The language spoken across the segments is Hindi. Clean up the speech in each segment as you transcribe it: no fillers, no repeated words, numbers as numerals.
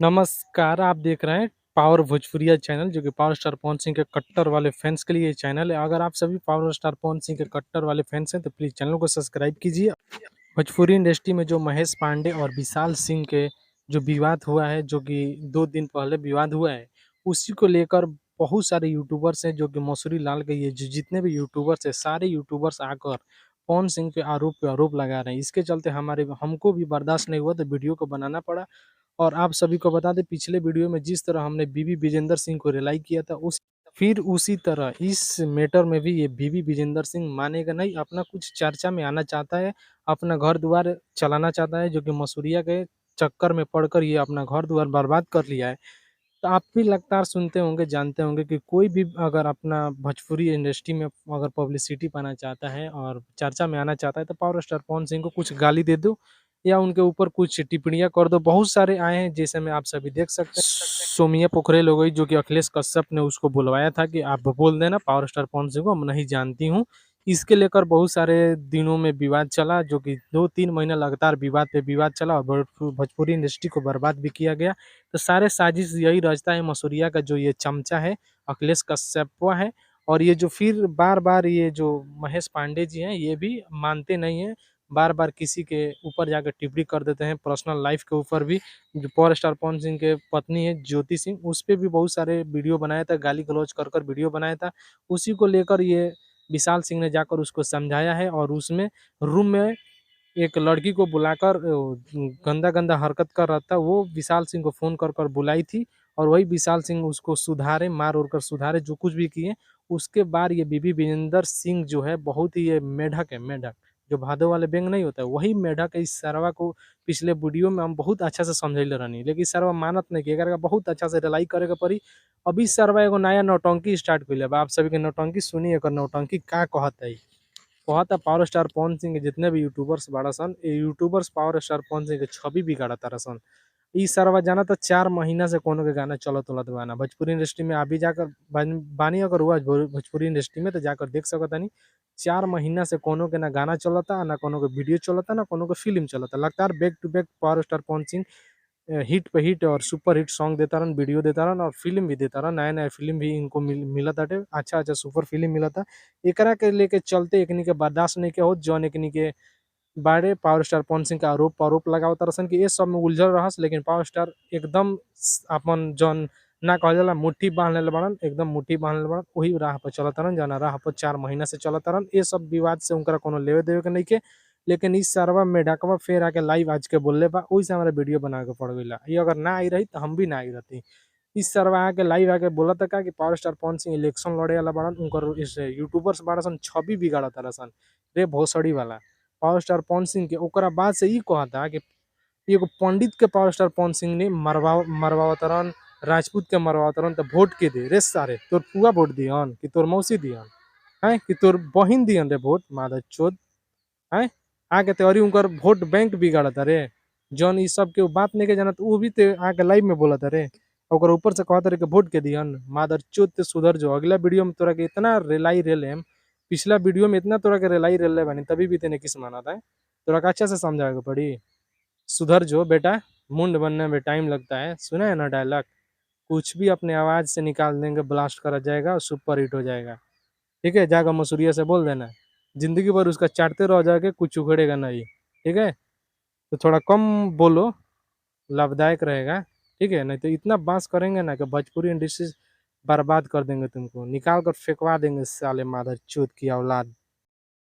नमस्कार, आप देख रहे हैं पावर भोजपुरिया चैनल जो कि पावर स्टार पवन सिंह के कट्टर वाले फैन्स के लिए ये चैनल है। अगर आप सभी पावर स्टार पवन सिंह के कट्टर वाले फैन्स हैं तो प्लीज़ चैनल को सब्सक्राइब कीजिए। भोजपुरी इंडस्ट्री में जो महेश पांडे और विशाल सिंह के जो विवाद हुआ है, जो कि 2 दिन पहले विवाद हुआ है, उसी को लेकर बहुत सारे यूट्यूबर्स हैं जो कि मसूरी लाल के ये जितने भी यूट्यूबर्स हैं, सारे यूट्यूबर्स आकर पवन सिंह पे आरोप लगा रहे हैं। इसके चलते हमारे हमको भी बर्दाश्त नहीं हुआ तो वीडियो को बनाना पड़ा। और आप सभी को बता दें, पिछले वीडियो में जिस तरह हमने बीबी विजेंद्र सिंह को रिलाई किया था, उसी तरह इस मैटर में भी ये बीबी विजेंद्र सिंह मानेगा नहीं, अपना कुछ चर्चा में आना चाहता है, अपना घर-द्वार चलाना चाहता है, जो कि मसूरिया के चक्कर में पड़कर ये अपना घर-द्वार बर्बाद कर लिया है। तो आप भी लगातार सुनते होंगे, जानते होंगे कि कोई भी अगर अपना भोजपुरी इंडस्ट्री में अगर पब्लिसिटी पाना चाहता है और चर्चा में आना चाहता है, तो पावर स्टार पवन सिंह को कुछ गाली दे दो या उनके ऊपर कुछ टिप्पणियाँ कर दो। बहुत सारे आए हैं, जैसे में आप सभी देख सकते हैं। सोमिया पोखरेल हो गई, जो कि अखिलेश कश्यप ने उसको बुलवाया था कि आप बोल देना पावर स्टार पवन सिंह को, मैं नहीं जानती हूँ। इसके लेकर बहुत सारे दिनों में विवाद चला, जो कि 2-3 महीना लगातार विवाद पे विवाद चला और भोजपुरी इंडस्ट्री को बर्बाद भी किया गया। तो सारे साजिश यही रचता है मसूरिया का जो ये चमचा है, अखिलेश कश्यप है। और ये जो फिर बार-बार ये जो महेश पांडे जी हैं, ये भी मानते नहीं हैं, बार-बार किसी के ऊपर जाकर टिप्पणी कर देते हैं, पर्सनल लाइफ़ के ऊपर भी। जो पावर स्टार पवन सिंह के पत्नी है ज्योति सिंह, उस पे भी बहुत सारे वीडियो बनाया था, गाली-गलौज कर कर वीडियो बनाया था। उसी को लेकर ये विशाल सिंह ने जाकर उसको समझाया है और उसमें रूम में एक लड़की को बुलाकर गंदा-गंदा हरकत कर रहा था, वो विशाल सिंह को फ़ोन कर कर बुलाई थी और वही विशाल सिंह उसको सुधारे, मार-वार कर सुधारे, जो कुछ भी किए। उसके बाद ये बीबी विजेंदर सिंह जो है, बहुत ही ये मेढक है, मेढक। जो भादो वाले बैंग नहीं होता है, वही मेढक है। इस सरवा को पिछले वीडियो में हम बहुत अच्छा से समझाइले रहनी, लेकिन इ सरवा मानत नहीं कि एकरा के बहुत अच्छा से रिलाई करे के पड़ी। अभी सरवा एगो नया नौटंकी स्टार्ट कइले बा। आप सभी के नौटंकी सुनी, एकर नौटंकी का कहता है। कहता पावर स्टार पवन सिंह के जितने भी यूट्यूबर्स बाड़ा सन, ये YouTubers power star Pawan Singh के छवि बिगाड़ा तारा सन। इ सरवा जाना तो 4 महीना से कोनो के गाना चलत उलत बाना। भोजपुरी इंडस्ट्री में अभी जाकर बानी अगर हुआ भोजपुरी इंडस्ट्री में तो जाकर देख सकतानी। 4 महीना से कोनो के ना गाना चलता, ना कोनो के वीडियो चलता, ना कोनो के फ़िल्म चलता। लगातार back to back power star Pawan Singh hit पे हिट और सुपर हिट सॉन्ग देता रहन, वीडियो देता रहन और फ़िल्म भी देता रहन। नया-नया फ़िल्म भी इनको मिलत बाटे। अच्छा-अच्छा सुपर फ़िल्म मिलता। एकरा के लेके चलते एकनी के बर्दाश्त नइखे होत, जौन एकनी के बारे पावर स्टार पवन सिंह के आरोप लगावत तारसन कि ए सब में उलझल रहस, लेकिन पावर स्टार एकदम आपन जौन ना कहल जाला मुट्ठी बाँध लेले बाड़न, एकदम मुट्ठी बाँध लेले बाड़न, वही राह पे चलत तारन, जौना राह पर 4 महीना से चलत तारन। ए सब विवाद से उनकरा कोनो लेवे-देवे के नइखे। लेकिन इ सरवा मेढकवा फेर आके लाइव आज के बोलले बा, ओहि से हमरा वीडियो बनावे के पड़ गइल। इ अगर ना आई रही तो हम भी ना आई रहती। इस सरवा आके लाइव आके बोलता का कि power star Pawan Singh election लड़े वाला बाड़न, उनकर इस यूट्यूबर्स बाड़ा सन छवि बिगाड़ तारसन। रे भोसड़ी वाला। पावर स्टार पवन सिंह के ओकरा बाद से इ कहता कि एगो पंडित के पावर स्टार पवन सिंह ने मरवावतरन, राजपूत के मरवावतरन तो वोट के दे रे सारे, तोर फुआ वोट दिहन कि तोर मौसी दिहन, हैं कि तोर बहिन दिहन रे वोट मादरचोद, हैं आके ते अरी उनकर वोट बैंक बिगाड़ता रे। जौन इ सब के बात नहीं के जानत उ भी ते आके लाइव में बोलता रे। ओकर ऊपर से कहता रे कि वोट के दिहन, मादरचोद ते सुधर जो। अगला वीडियो में तोरा के इतना रिलाई रेलेम, पिछला वीडियो में इतना तोरा के रिलाई रेले बानी, तभी भी ते नहीं किस मानत है। तोरा के अच्छा से समझावे के पड़ी। सुधर जो बेटा, मुंड बनने में टाइम लगता है। सुना है ना डायलॉग? कुछ भी अपने आवाज़ से निकाल देंगे, ब्लास्ट करा जाएगा और सुपर हिट हो जाएगा। ठीक है? जाकर मसूरिया से बोल देना। ज़िंदगी भर उसका चाटते रह जाओगे, कुछ उखड़ेगा नहीं। ठीक है? तो थोड़ा कम बोलो, लाभदायक रहेगा। ठीक है? नहीं तो इतना बाँस करेंगे ना कि भोजपुरी इंडस्ट्री बर्बाद कर देंगे तुमको। निकाल कर फेंकवा देंगे साले मादरचोद की औलाद।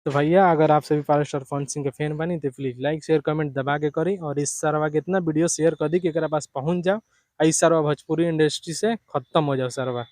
तो भैया अगर आप सभी पावर स्टार पवन सिंह के फैन बनी तो प्लीज़ लाइक शेयर कमेंट दबा के करी और इस सरवा के इतना वीडियो शेयर कर दी कि एकरा पास पहुँच जाओ। आ इ सरवा भोजपुरी इंडस्ट्री से खत्म हो जाओ सरवा।